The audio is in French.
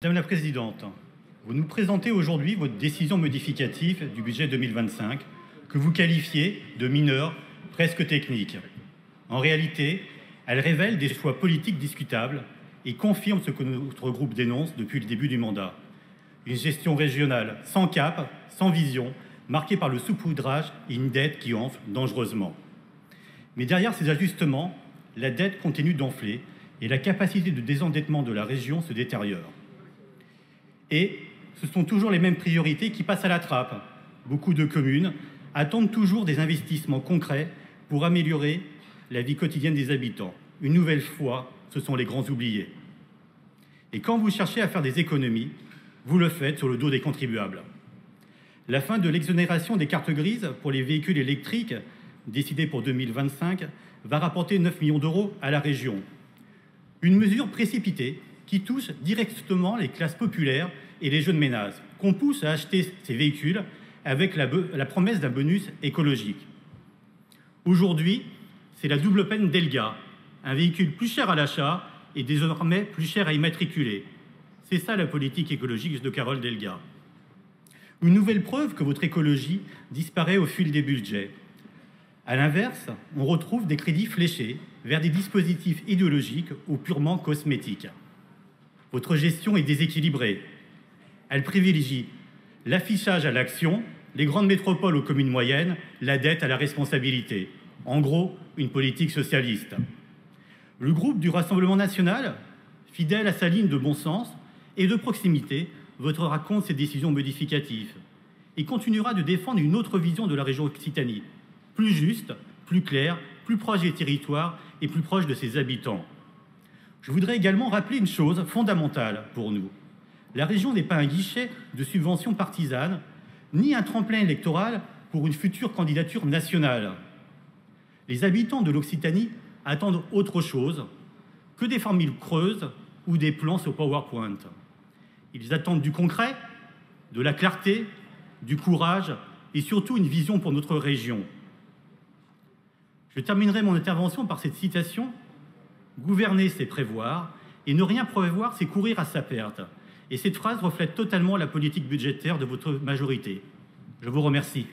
Madame la Présidente, vous nous présentez aujourd'hui votre décision modificative du budget 2025 que vous qualifiez de mineure, presque technique. En réalité, elle révèle des choix politiques discutables et confirme ce que notre groupe dénonce depuis le début du mandat. Une gestion régionale sans cap, sans vision, marquée par le saupoudrage et une dette qui enfle dangereusement. Mais derrière ces ajustements, la dette continue d'enfler et la capacité de désendettement de la région se détériore. Et ce sont toujours les mêmes priorités qui passent à la trappe. Beaucoup de communes attendent toujours des investissements concrets pour améliorer la vie quotidienne des habitants. Une nouvelle fois, ce sont les grands oubliés. Et quand vous cherchez à faire des économies, vous le faites sur le dos des contribuables. La fin de l'exonération des cartes grises pour les véhicules électriques, décidée pour 2025, va rapporter 9 millions d'euros à la région. Une mesure précipitée qui touche directement les classes populaires et les jeunes ménages, qu'on pousse à acheter ces véhicules avec la promesse d'un bonus écologique. Aujourd'hui, c'est la double peine d'Elga, un véhicule plus cher à l'achat et désormais plus cher à immatriculer. C'est ça la politique écologique de Carole Delga. Une nouvelle preuve que votre écologie disparaît au fil des budgets. À l'inverse, on retrouve des crédits fléchés vers des dispositifs idéologiques ou purement cosmétiques. Votre gestion est déséquilibrée. Elle privilégie l'affichage à l'action, les grandes métropoles aux communes moyennes, la dette à la responsabilité. En gros, une politique socialiste. Le groupe du Rassemblement national, fidèle à sa ligne de bon sens et de proximité, votera contre ces décisions modificatives et continuera de défendre une autre vision de la région Occitanie, plus juste, plus claire, plus proche des territoires et plus proche de ses habitants. Je voudrais également rappeler une chose fondamentale pour nous. La région n'est pas un guichet de subventions partisanes, ni un tremplin électoral pour une future candidature nationale. Les habitants de l'Occitanie attendent autre chose que des formules creuses ou des plans sur PowerPoint. Ils attendent du concret, de la clarté, du courage et surtout une vision pour notre région. Je terminerai mon intervention par cette citation. Gouverner, c'est prévoir, et ne rien prévoir, c'est courir à sa perte. Et cette phrase reflète totalement la politique budgétaire de votre majorité. Je vous remercie.